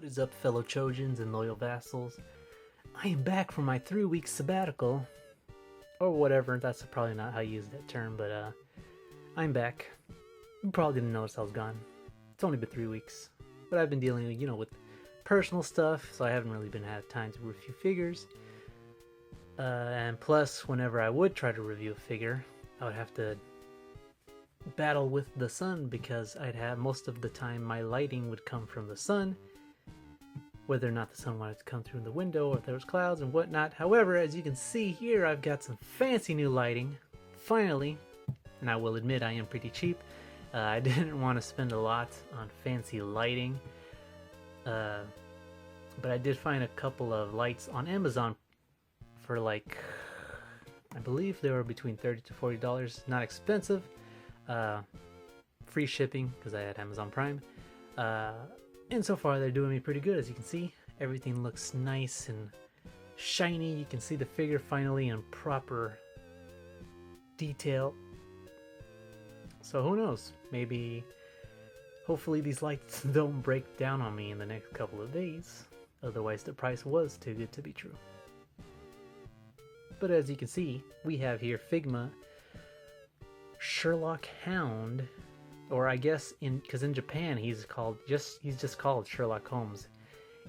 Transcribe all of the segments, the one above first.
What is up, fellow Trojans and loyal vassals? I am back from my 3-week sabbatical, or whatever. That's probably not how you use that term, but I'm back. You probably didn't notice I was gone. It's only been 3 weeks, but I've been dealing, with personal stuff, so I haven't really had time to review figures. And plus, whenever I would try to review a figure, I would have to battle with the sun because I'd have most of the time my lighting would come from the sun, whether or not the sun wanted to come through the window or if there was clouds and whatnot. However, as you can see here, I've got some fancy new lighting, finally, and I will admit I am pretty cheap. I didn't want to spend a lot on fancy lighting, but I did find a couple of lights on Amazon for like, I believe they were between $30 to $40, not expensive, free shipping because I had Amazon Prime. And so far they're doing me pretty good. As you can see, everything looks nice and shiny. You can see the figure finally in proper detail. So who knows? Maybe, hopefully these lights don't break down on me in the next couple of days. Otherwise the price was too good to be true. But as you can see, we have here Figma Sherlock Hound. Or I guess because in Japan he's just called Sherlock Holmes.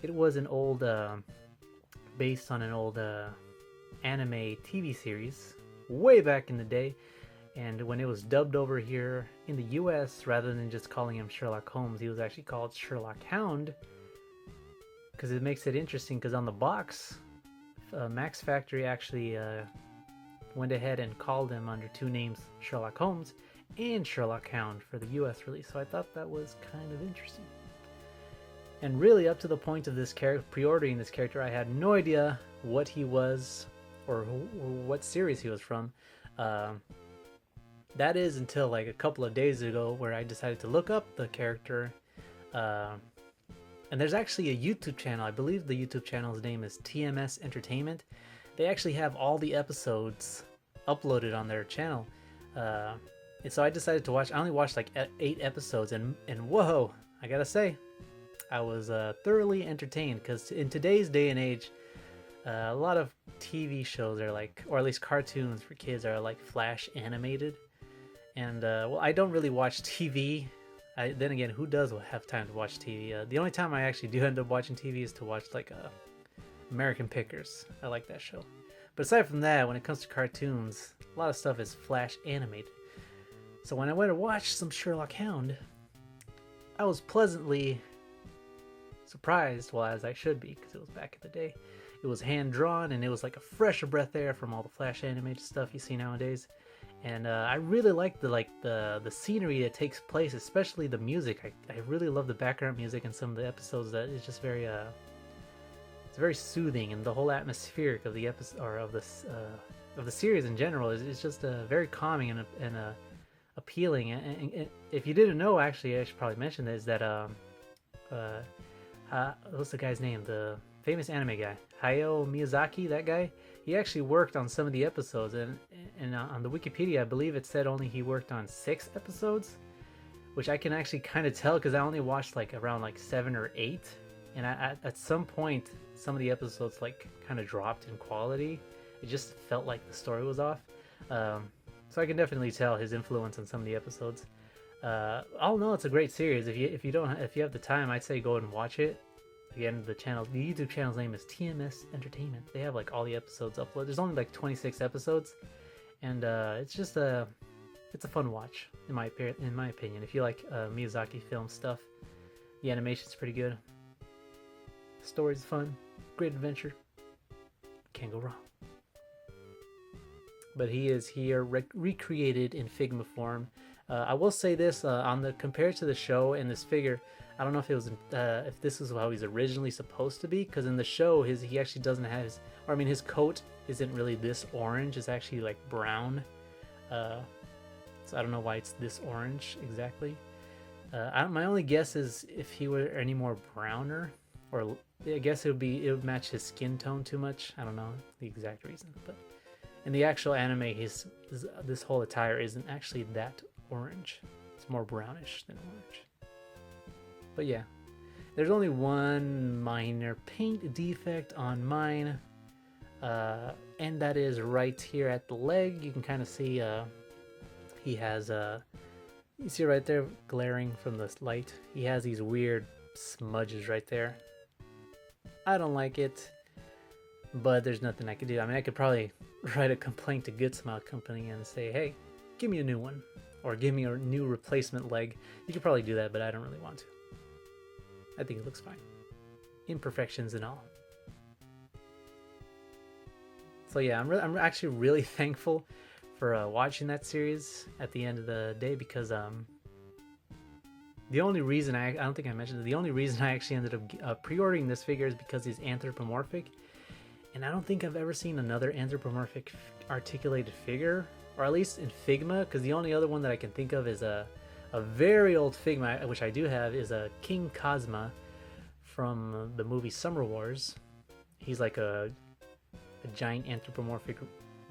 It was an old based on an old anime TV series way back in the day, and when it was dubbed over here in the US, rather than just calling him Sherlock Holmes, he was actually called Sherlock Hound, because it makes it interesting. Because on the box, Max Factory actually went ahead and called him under two names, Sherlock Holmes and Sherlock Hound, for the US release. So I thought that was kind of interesting. And really, up to the point of this pre-ordering this character, I had no idea what he was or what series he was from. That is until like a couple of days ago, where I decided to look up the character. And there's actually a YouTube channel. I believe the YouTube channel's name is TMS Entertainment. They actually have all the episodes uploaded on their channel. And so I decided to watch. I only watched like 8 episodes, and whoa, I gotta say, I was thoroughly entertained. Because in today's day and age, a lot of TV shows are like, or at least cartoons for kids are like flash animated. And well, I don't really watch TV. Then again, who does have time to watch TV? The only time I actually do end up watching TV is to watch like American Pickers. I like that show. But aside from that, when it comes to cartoons, a lot of stuff is flash animated. So when I went to watch some Sherlock Hound, I was pleasantly surprised, well, as I should be, because it was back in the day. It was hand-drawn, and it was like a fresh breath air from all the flash animated stuff you see nowadays. And I really like the scenery that takes place, especially the music. I really love the background music in some of the episodes. That is just very it's very soothing, and the whole atmospheric of the episode, or of the series in general, is just very calming and appealing. And if you didn't know, actually, I should probably mention this, that what's the guy's name? The famous anime guy, Hayao Miyazaki. That guy, he actually worked on some of the episodes, and on the Wikipedia, I believe it said only he worked on 6 episodes, which I can actually kind of tell because I only watched like around like 7 or 8, and at some point, some of the episodes like kind of dropped in quality. It just felt like the story was off. So I can definitely tell his influence on some of the episodes. All in all, it's a great series. If you have the time, I'd say go and watch it. Again, the YouTube channel's name is TMS Entertainment. They have like all the episodes uploaded. There's only like 26 episodes, and it's just it's a fun watch in my opinion. If you like Miyazaki film stuff, the animation's pretty good. The story's fun, great adventure. Can't go wrong. But he is here recreated in Figma form. I will say this, compared to the show and this figure, I don't know if it was if this is how he's originally supposed to be, because in the show he actually doesn't have his coat isn't really this orange. It's actually like brown. So I don't know why it's this orange exactly. My only guess is if he were any more browner, or I guess it would match his skin tone too much. I don't know the exact reason, but in the actual anime, this whole attire isn't actually that orange. It's more brownish than orange. But yeah, There's only one minor paint defect on mine, and that is right here at the leg. You can kind of see he has you see right there glaring from this light, he has these weird smudges right there. I don't like it, but there's nothing I could do. I mean, I could probably write a complaint to Good Smile Company and say, hey, give me a new one, or give me a new replacement leg. You could probably do that, but I don't really want to. I think it looks fine. Imperfections and all. So yeah, I'm actually really thankful for watching that series at the end of the day, because the only reason I don't think I mentioned it, the only reason I actually ended up pre-ordering this figure is because he's anthropomorphic, and I don't think I've ever seen another anthropomorphic articulated figure, or at least in Figma, because the only other one that I can think of is a very old Figma, which I do have, is a King Cosma from the movie Summer Wars. He's like a giant anthropomorphic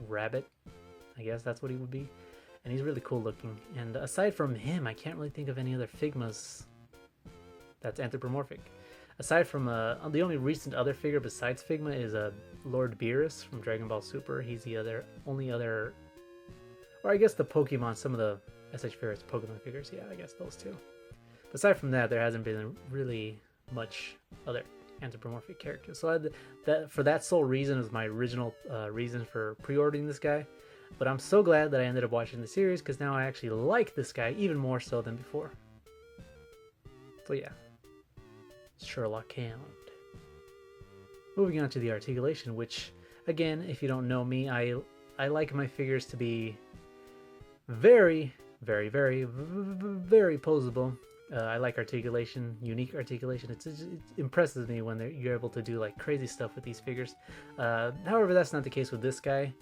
rabbit, I guess that's what he would be, and he's really cool looking. And aside from him, I can't really think of any other Figmas that's anthropomorphic. Aside from the only recent other figure besides Figma is Lord Beerus from Dragon Ball Super. He's the only other, or I guess the Pokemon, some of the SH favorites Pokemon figures. Yeah, I guess those two. But aside from that, there hasn't been really much other anthropomorphic characters. So for that sole reason is my original reason for pre-ordering this guy. But I'm so glad that I ended up watching the series, because now I actually like this guy even more so than before. So yeah, Sherlock Hound. Moving on to the articulation, which again, if you don't know me, I like my figures to be very, very, very, very posable. I like articulation, unique articulation. It impresses me when you're able to do like crazy stuff with these figures. However, that's not the case with this guy.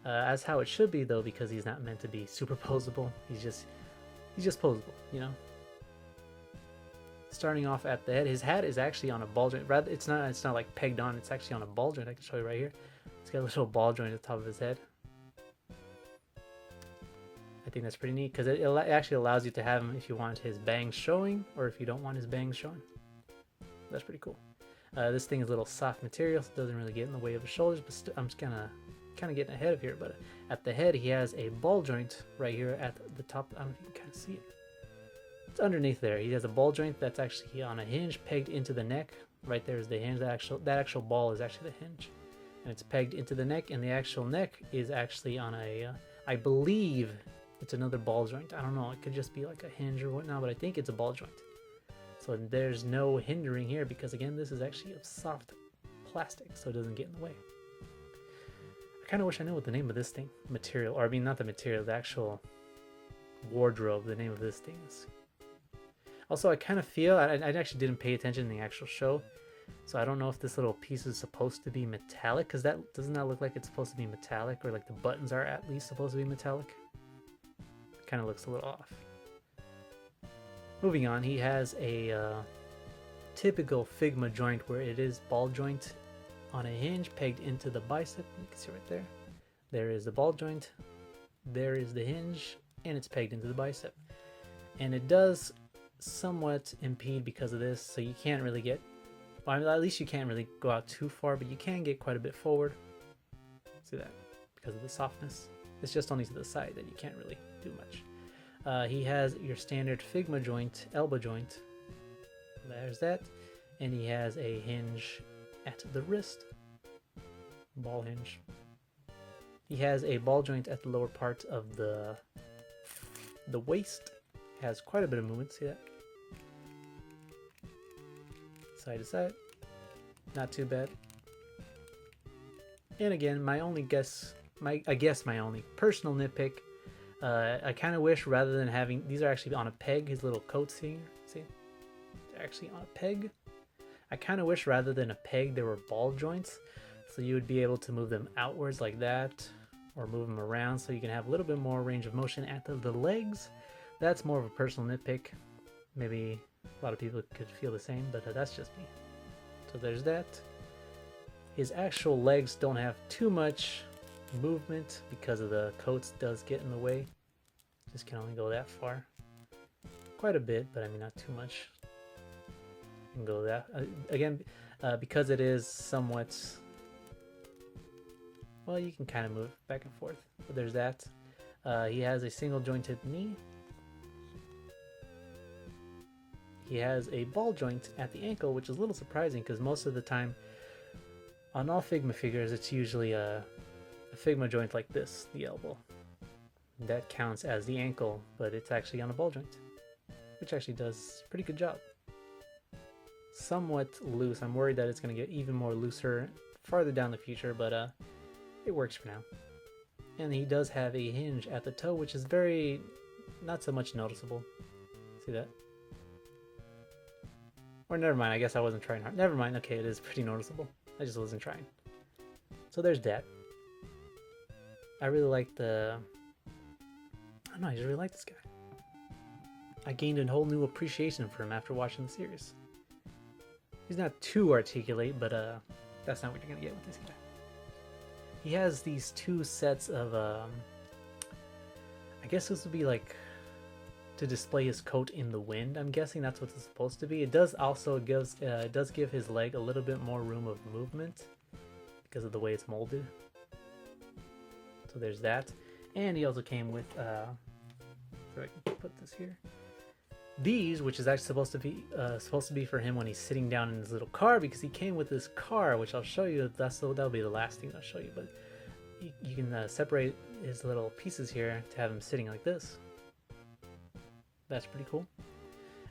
As how it should be though, because he's not meant to be super posable. He's just posable, you know. Starting off at the head, his hat is actually on a ball joint. Rather, it's not like pegged on. It's actually on a ball joint. I can show you right here. It's got a little ball joint at the top of his head. I think that's pretty neat, because it actually allows you to have him if you want his bangs showing, or if you don't want his bangs showing. That's pretty cool. This thing is a little soft material, so it doesn't really get in the way of his shoulders, but I'm just kind of getting ahead of here. But at the head, he has a ball joint right here at the top. I don't know if you can kind of see it. It's underneath there. He has a ball joint that's actually on a hinge pegged into the neck. Right there is the hinge. That actual ball is actually the hinge, and it's pegged into the neck. And the actual neck is actually on a, I believe it's another ball joint. I don't know. It could just be like a hinge or whatnot, but I think it's a ball joint. So there's no hindering here, because again, this is actually of soft plastic, so it doesn't get in the way. I kind of wish I knew what the name of this thing material, or I mean not the material, the actual wardrobe, the name of this thing is. Also, I kind of feel, I actually didn't pay attention in the actual show, so I don't know if this little piece is supposed to be metallic, because doesn't that look like it's supposed to be metallic, or like the buttons are at least supposed to be metallic? It kind of looks a little off. Moving on, he has a typical Figma joint where it is ball joint on a hinge pegged into the bicep. You can see right there. There is the ball joint, there is the hinge, and it's pegged into the bicep. And it does somewhat impede because of this, so you can't really get, well, at least you can't really go out too far, but you can get quite a bit forward. See that? Because of the softness. It's just only to the side that you can't really do much. He has your standard Figma joint, elbow joint. There's that. And he has a hinge at the wrist. Ball hinge. He has a ball joint at the lower part of the waist. Has quite a bit of movement, see that? Side to side. Not too bad. And again, my only personal nitpick, I kind of wish, rather than having, these are actually on a peg, his little coats here, see? They're actually on a peg. I kind of wish rather than a peg there were ball joints, so you would be able to move them outwards like that, or move them around so you can have a little bit more range of motion at the legs. That's more of a personal nitpick. Maybe a lot of people could feel the same, but that's just me. So there's that. His actual legs don't have too much movement because of the coats does get in the way. Just can only go that far. Quite a bit, but I mean not too much. can go that again because it is somewhat. Well, you can kind of move back and forth. But there's that. He has a single jointed knee. He has a ball joint at the ankle, which is a little surprising because most of the time on all Figma figures, it's usually a Figma joint like this, the elbow. That counts as the ankle, but it's actually on a ball joint, which actually does a pretty good job. Somewhat loose. I'm worried that it's going to get even more looser farther down the future, but it works for now. And he does have a hinge at the toe, which is very not so much noticeable. See that? Or never mind, I guess I wasn't trying hard. Never mind, okay, it is pretty noticeable. I just wasn't trying. So there's that. I really like the... I don't know, I just really like this guy. I gained a whole new appreciation for him after watching the series. He's not too articulate, but that's not what you're gonna get with this guy. He has these two sets of, I guess this would be like to display his coat in the wind. I'm guessing that's what it's supposed to be. It does also it does give his leg a little bit more room of movement because of the way it's molded. So there's that. And he also came with, so I can put this here. These, which is actually supposed to be for him when he's sitting down in his little car, because he came with this car, which I'll show you. That'll be the last thing I'll show you. But you can separate his little pieces here to have him sitting like this. That's pretty cool.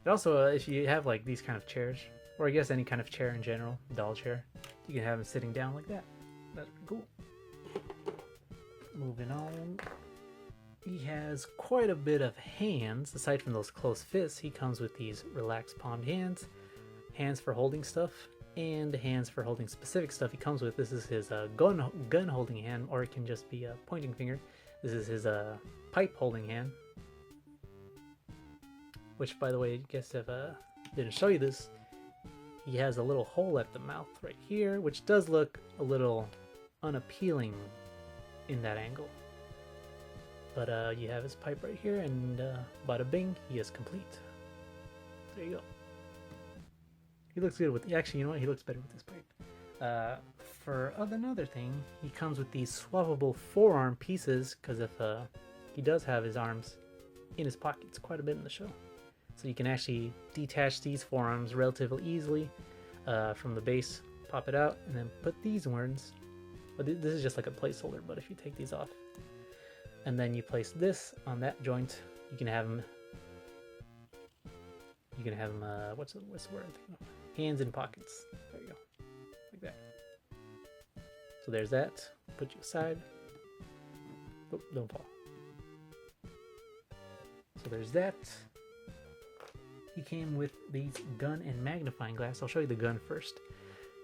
And also, if you have like these kind of chairs, or I guess any kind of chair in general, doll chair, you can have him sitting down like that. That's pretty cool. Moving on. He has quite a bit of hands. Aside from those closed fists, he comes with these relaxed palmed hands, hands for holding stuff, and hands for holding specific stuff he comes with. This is his gun holding hand, or it can just be a pointing finger. This is his pipe holding hand. Which, by the way, I guess if didn't show you this, he has a little hole at the mouth right here, which does look a little unappealing in that angle. But you have his pipe right here, and bada bing, he is complete. There you go. He looks good with, actually, you know what? He looks better with this pipe. For another thing, he comes with these swappable forearm pieces, because if he does have his arms in his pockets quite a bit in the show. So you can actually detach these forearms relatively easily from the base, pop it out, and then put these ones. But this is just like a placeholder, but if you take these off, and then you place this on that joint, you can have them. What's the word I'm thinking of? Hands in pockets. There you go, like that. So there's that. Put you aside. Oh, don't fall. So there's that. He came with these gun and magnifying glass. I'll show you the gun first.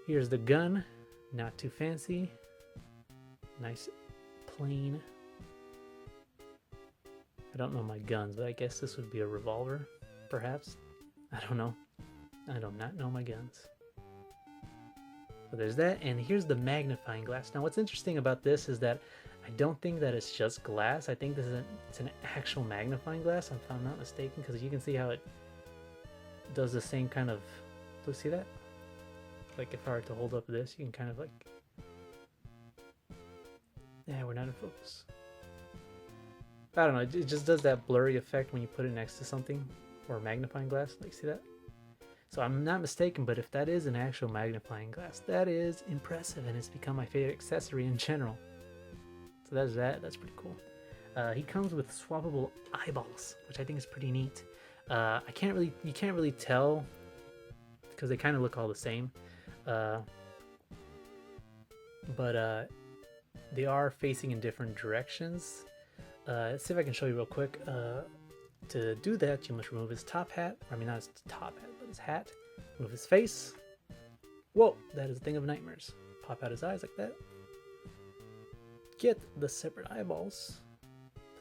Here's the gun, not too fancy. Nice, plain. I don't know my guns, but I guess this would be a revolver, perhaps. I don't know. I do not know my guns. So there's that, and here's the magnifying glass. Now what's interesting about this is that I don't think that it's just glass. I think it's an actual magnifying glass, if I'm not mistaken, because you can see how it does the same kind of, look, see that? Like if I were to hold up this, you can kind of like, yeah, we're not in focus. I don't know, it just does that blurry effect when you put it next to something, or a magnifying glass, like see that? So I'm not mistaken, but if that is an actual magnifying glass, that is impressive, and it's become my favorite accessory in general. So that's that, that's pretty cool. He comes with swappable eyeballs, which I think is pretty neat. You can't really tell because they kind of look all the same, but they are facing in different directions. Let's see if I can show you real quick. To do that, you must remove his top hat. I mean, not his top hat, but his hat. Remove his face. Whoa, that is a thing of nightmares. Pop out his eyes like that. Get the separate eyeballs.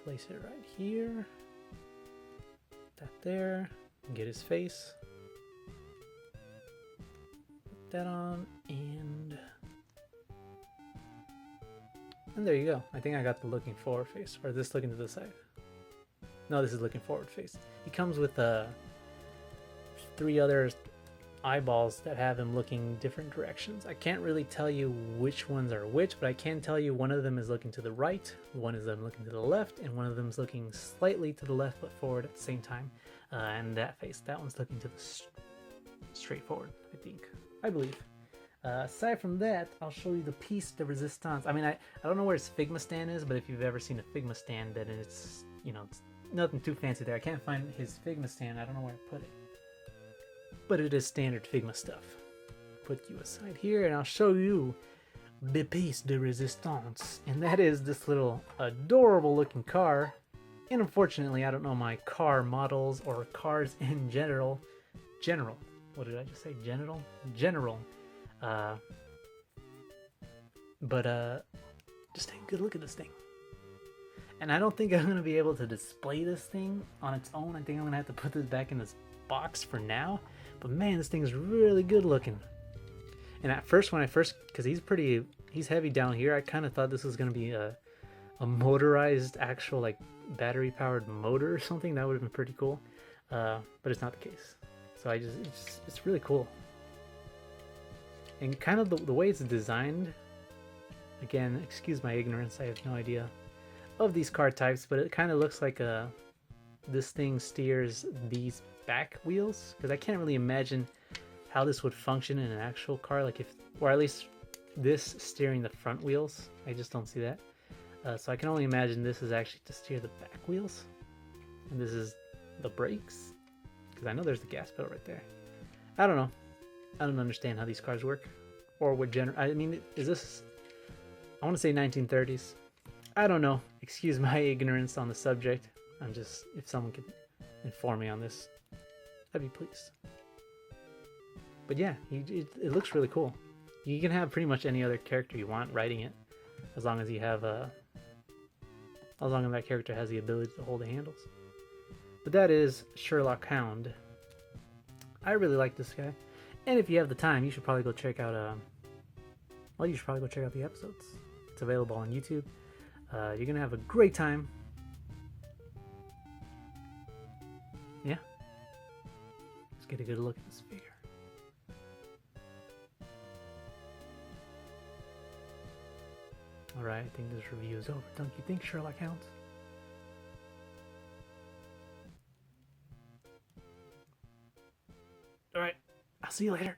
Place it right here. That there. Get his face. Put that on, and there you go. I think I got the looking forward face, or this looking to the side. No, this is looking forward face. He comes with 3 other eyeballs that have him looking different directions. I can't really tell you which ones are which, but I can tell you one of them is looking to the right, one of them looking to the left, and one of them is looking slightly to the left but forward at the same time. And that face, that one's looking to the straight forward, I believe. Aside from that, I'll show you the piece de resistance. I mean, I don't know where his Figma stand is, but if you've ever seen a Figma stand, then it's, you know, it's nothing too fancy there. I can't find his Figma stand. I don't know where I put it. But it is standard Figma stuff. Put you aside here, and I'll show you the piece de resistance. And that is this little adorable looking car. And unfortunately, I don't know my car models or cars in general. What did I just say? General. Just take a good look at this thing. And I don't think I'm going to be able to display this thing on its own. I think I'm going to have to put this back in this box for now. But man, this thing is really good looking. And at first, because he's heavy down here, I kind of thought this was going to be a motorized, actual like battery powered motor or something. That would have been pretty cool. But it's not the case. So it's really cool. And kind of the way it's designed, again, excuse my ignorance, I have no idea of these car types, but it kind of looks like this thing steers these back wheels, because I can't really imagine how this would function in an actual car, like or at least this steering the front wheels. I just don't see that. So I can only imagine this is actually to steer the back wheels, and this is the brakes, because I know there's the gas pedal right there. I don't know. I don't understand how these cars work, or what I mean, is this? I want to say 1930s. I don't know. Excuse my ignorance on the subject. I'm just, if someone could inform me on this, I'd be pleased. But yeah, it looks really cool. You can have pretty much any other character you want riding it, as long as you have as long as that character has the ability to hold the handles. But that is Sherlock Hound. I really like this guy. And if you have the time, you should probably go check out the episodes. It's available on YouTube. You're gonna have a great time. Yeah. Let's get a good look at this figure. Alright, I think this review is over. Don't you think, Sherlock Hounds? Alright, I'll see you later.